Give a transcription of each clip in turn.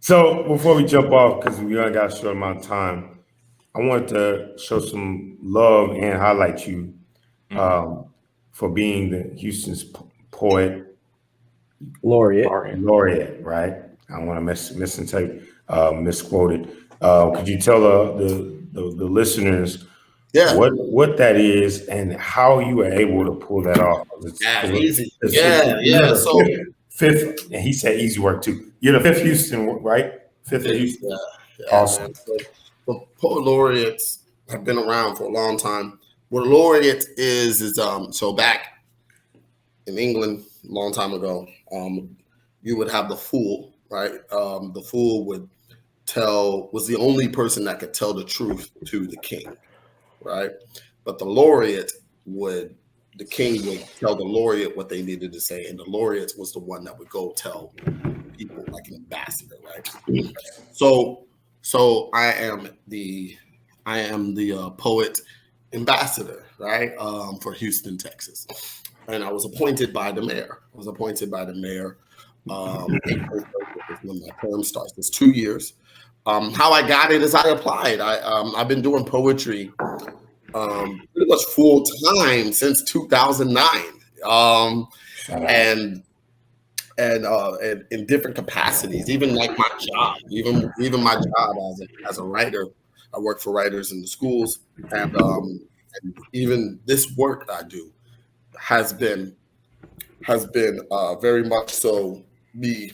So before we jump off, because we only got a short amount of time, I wanted to show some love and highlight you for being the Houston's poet laureate, right? I don't want to misquote it. Could you tell the listeners what that is and how you were able to pull that off? Easy. So fifth, and he said easy work too. You're the fifth Houston, right? Fifth of Houston. Awesome. So poet laureates have been around for a long time. What a laureate is so back in England a long time ago, you would have the fool, right? The fool was the only person that could tell the truth to the king, right? But the king would tell the laureate what they needed to say, and the laureate was the one that would go tell people, like an ambassador, right? So I am the poet ambassador, right? For Houston, Texas, and I was appointed by the mayor. When my term starts, it's 2 years. How I got it is I applied. I've been doing poetry pretty much full time since 2009, and in different capacities, even like my job, even my job as a writer. I work for writers in the schools, and even this work I do has been very much so me.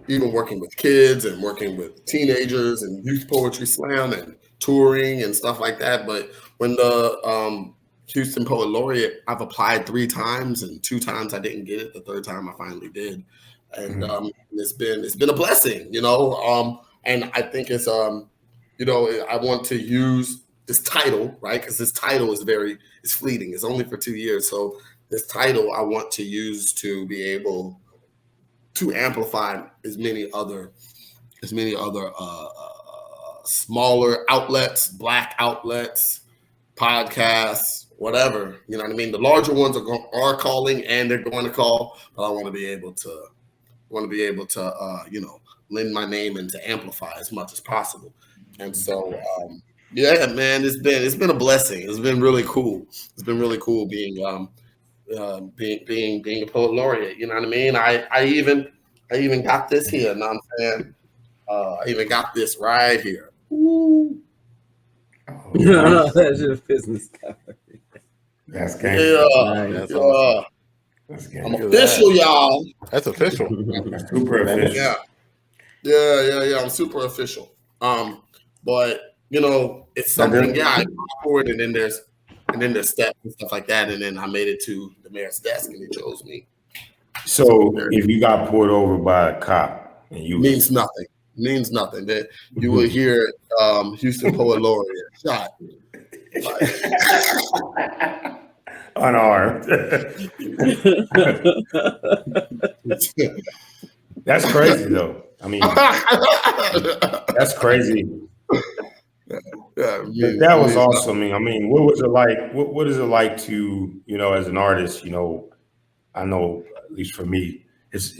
Even working with kids and working with teenagers and youth poetry slam and touring and stuff like that. But when the Houston Poet Laureate, I've applied 3 times, and 2 times I didn't get it. The 3rd time I finally did, and it's been a blessing, and I think it's I want to use this title, right? Because this title is it's fleeting. It's only for 2 years, so this title I want to use to be able to amplify as many other smaller outlets, Black outlets, podcasts, whatever. You know what I mean? The larger ones are calling, and they're going to call, but I want to be able to lend my name and to amplify as much as possible. And so man, it's been a blessing. It's been really cool. It's been really cool being a poet laureate. You know what I mean? I even got this here. You know what I'm saying? I even got this right here. Ooh. Oh, that's your business card. That's game. That's awesome. I'm official, y'all. That's official. Super official. Yeah. I'm super official. But it's something. I forward, and then there's steps and stuff like that, and then I made it to the mayor's desk, and he chose me. So if you got pulled over by a cop, and means nothing. That you will hear Houston Poet Laureate shot. Unarmed. That's crazy, though. I mean, that's crazy. That was awesome. I mean, what was it like? What is it like to, as an artist? I know, at least for me, it's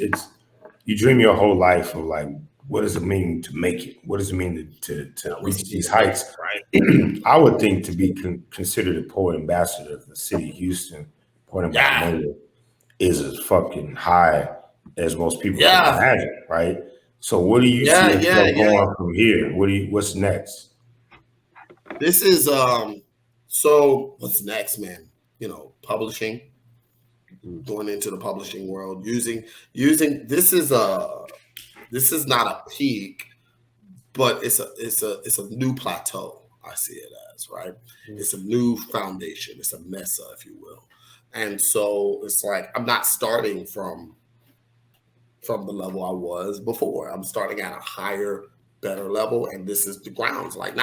you dream your whole life of like, what does it mean to make it? What does it mean to reach these heights? Right. I would think to be considered a poet ambassador of the city of Houston, poet ambassador is as fucking high as most people can imagine, right? So what do you see going from here? What's next? This is so what's next, man? Publishing, going into the publishing world, using this is not a peak, but it's a new plateau. I see it as, right? It's a new foundation. It's a mesa, if you will. And so it's like I'm not starting from the level I was before. I'm starting at a higher, better level, and this is the grounds. Like,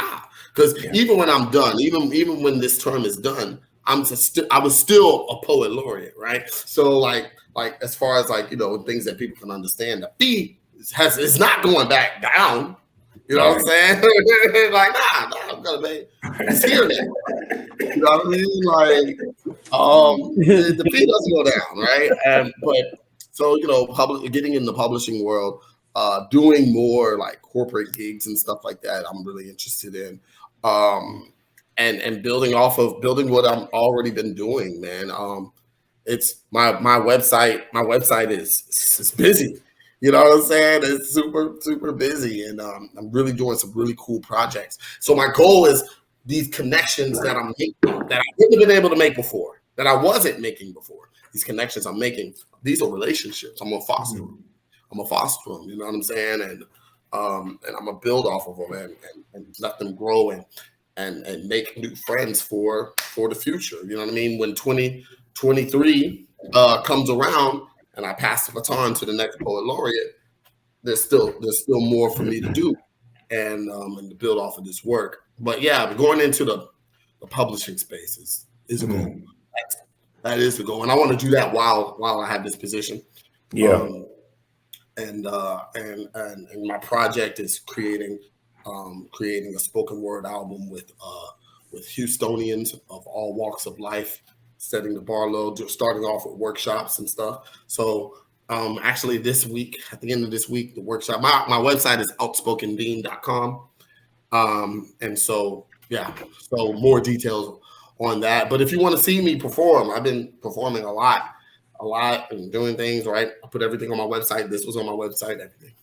because even when I'm done, even when this term is done, I was still a poet laureate, right? So like as far as things that people can understand, the fee it's not going back down. You know what I'm saying? Like, I'm gonna be it's here now. You know what I mean? Like, the fee doesn't go down, right? So, getting in the publishing world, doing more like corporate gigs and stuff like that, I'm really interested in. And building what I'm already been doing, man. It's my website. My website is busy. You know what I'm saying? It's super, super busy. And I'm really doing some really cool projects. So my goal is these connections that I'm making that I wouldn't have been able to make before, that I wasn't making before. These connections I'm making, these are relationships. I'm gonna foster them. You know what I'm saying? And I'm gonna build off of them and let them grow and make new friends for the future. You know what I mean? When 2023 comes around and I pass the baton to the next poet laureate, there's still more for me to do and to build off of this work. But yeah, going into the publishing space is a goal. That is the goal, and I want to do that while I have this position. Yeah. And my project is creating a spoken word album with Houstonians of all walks of life, setting the bar low, starting off with workshops and stuff. So actually this week, at the end of this week, the workshop, my website is outspokenbean.com. And so more details on that. But if you want to see me perform, I've been performing a lot and doing things, right? I put everything on my website. This was on my website, everything.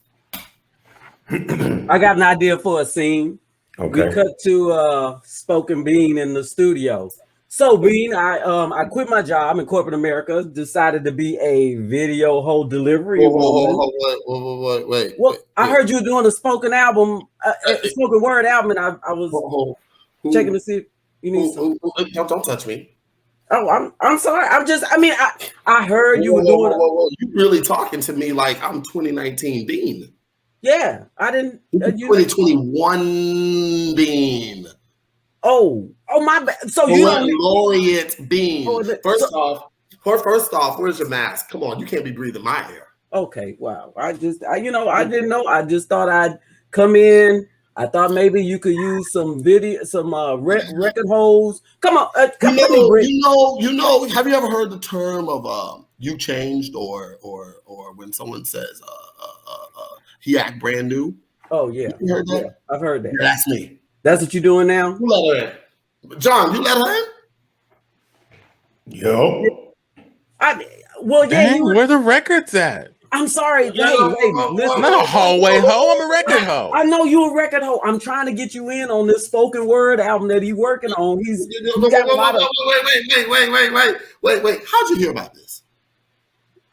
I got an idea for a scene. Okay. We cut to Spoken Bean in the studio. So Bean, I quit my job in corporate America, decided to be a video home delivery woman. Wait. I heard you doing a spoken album, spoken word album, and I was checking to see if you need some. Don't touch me. Oh, I'm sorry. I heard you were doing. You really talking to me like I'm 2019 Bean? Yeah, I didn't. 2021 Bean. Oh, my bad. So you laureate Bean. First off, where's your mask? Come on, you can't be breathing my air. Okay, wow. I didn't know. I just thought I'd come in. I thought maybe you could use some video, some record holes. Come on, you know. Have you ever heard the term of "you changed" or when someone says he act brand new? Oh yeah, you heard that? Yeah, I've heard that. That's me. That's what you're doing now. You let her in, John. You let her in. Yo. Dang, where the records at? I'm sorry. Hey, listen. I'm not a hallway hoe. I'm a record hoe. I know you a record hoe. I'm trying to get you in on this spoken word album that he's working on. Wait. How'd you hear about this?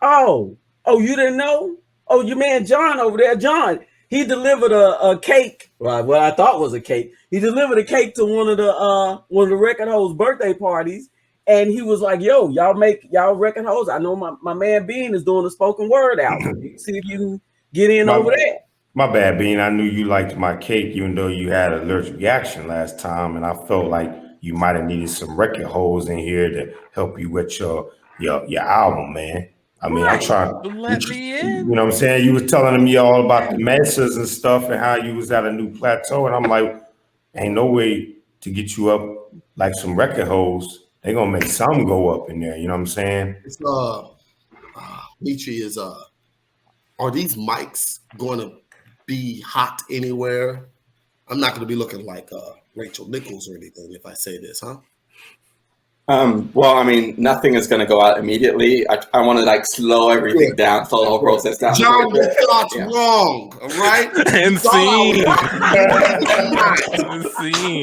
Oh, you didn't know? Oh, your man John over there, John. He delivered a cake. Well, what I thought was a cake. He delivered a cake to one of the record hoes' birthday parties. And he was like, yo, y'all record hoes. I know my man Bean is doing a spoken word album. See if you can get in over there. My bad, Bean. I knew you liked my cake, even though you had an allergic reaction last time. And I felt like you might have needed some record holes in here to help you with your album, man. I mean, I'm trying to let me in. You know what I'm saying? You was telling me all about the messes and stuff and how you was at a new plateau. And I'm like, ain't no way to get you up like some record holes. They're gonna make some go up in there, you know what I'm saying? It's Nietzsche is are these mics gonna be hot anywhere? I'm not gonna be looking like Rachel Nichols or anything if I say this, huh? Well, I mean, nothing is going to go out immediately. I want to slow everything down, slow the whole process down. John, you thought wrong, all right? And scene.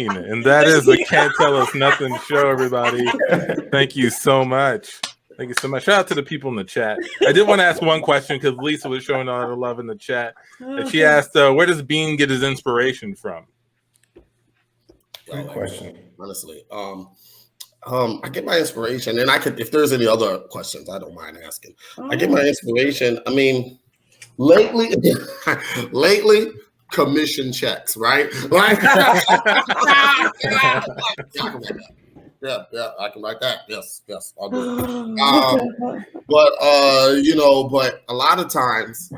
And that is the Can't Tell Us Nothing show, everybody. Thank you so much. Thank you so much. Shout out to the people in the chat. I did want to ask one question because Lisa was showing a lot of love in the chat. And she asked, where does Bean get his inspiration from? Great question. Honestly. I get my inspiration, and I could, if there's any other questions, I don't mind asking. I get my inspiration. I mean, lately, commission checks, right? Like, yeah, I can write that. Yeah, I can write that. Yes, I'll do it. But but a lot of times,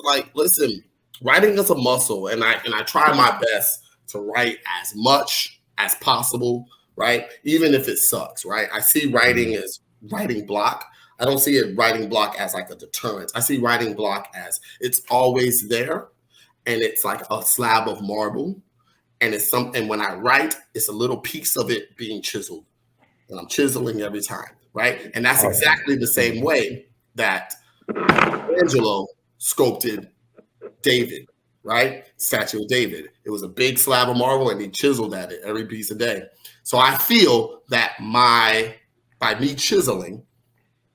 like, listen, writing is a muscle, and I try my best to write as much as possible. Right, even if it sucks, right? I see writing as writing block. I don't see it writing block as like a deterrent. I see writing block as it's always there, and it's like a slab of marble, and it's something. When I write, it's a little piece of it being chiseled, and I'm chiseling every time, right? And that's exactly the same way that Angelo sculpted David, right? Statue of David. It was a big slab of marble, and he chiseled at it every piece a day. So I feel that by me chiseling,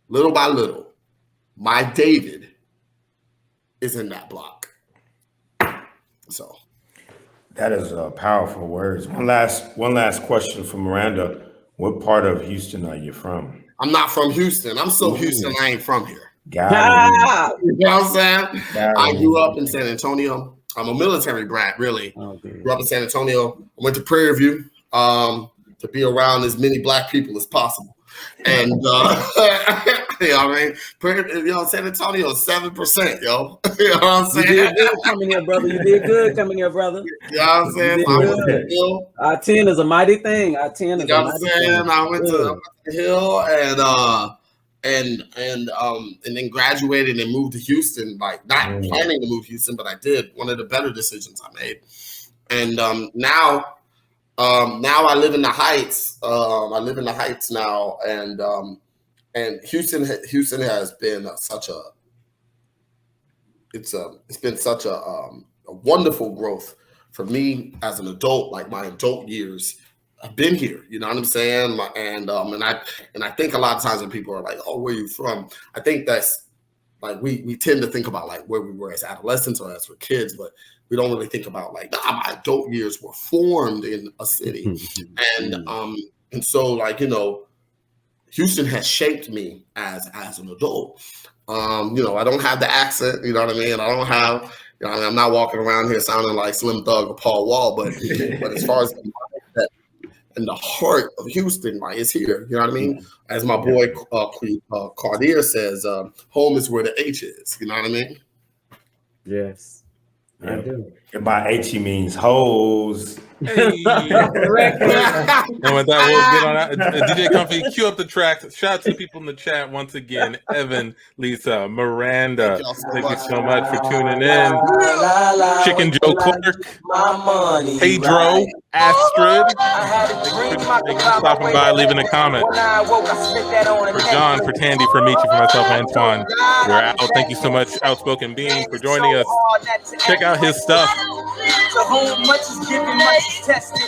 little by little, my David is in that block. So that is powerful words. One last question from Miranda. What part of Houston are you from? I'm not from Houston. I'm so Houston, I ain't from here. Got You know what I'm saying? I grew up in San Antonio. I'm a military brat, really. Grew up in San Antonio. I went to Prairie View to be around as many Black people as possible. And you know what I mean? San Antonio, 7%, yo. You know what I'm saying? You did good coming here, brother. You did good coming here, brother. You know what I'm saying? I went to the Hill. I-10 is a mighty thing. I-10 is a mighty thing. I went to the Hill and then graduated and moved to Houston, like not planning to move to Houston, but I did. One of the better decisions I made. And now I live in the Heights. I live in the Heights now, and Houston has been it's been such a wonderful growth for me as an adult. Like my adult years, I've been here. You know what I'm saying? And I think a lot of times when people are like, "Oh, where are you from?" I think that's like we tend to think about like where we were as adolescents or as we're kids, but we don't really think about like, my adult years were formed in a city. And so like, you know, Houston has shaped me as an adult. You know, I don't have the accent, you know what I mean? I don't have, you know, I'm not walking around here sounding like Slim Thug or Paul Wall, but as far as in the heart of Houston, like it's here, you know what I mean? As my boy Cardier says, home is where the H is, you know what I mean? Yes. I do. And by H he means hoes. Hey. And with that, we'll get on that. DJ Comfy, cue up the track. Shout out to the people in the chat once again. Evan, Lisa, Miranda. Thank you so much for tuning in. Chicken Joe Clark, Pedro, Astrid. Thank you for stopping by, leaving a comment. For John, for Tandy, for Michi, for myself, Antoine. We're out. Thank you so much, Outspoken Bean, for joining us. Check out his stuff. To whom much is given, much is tested.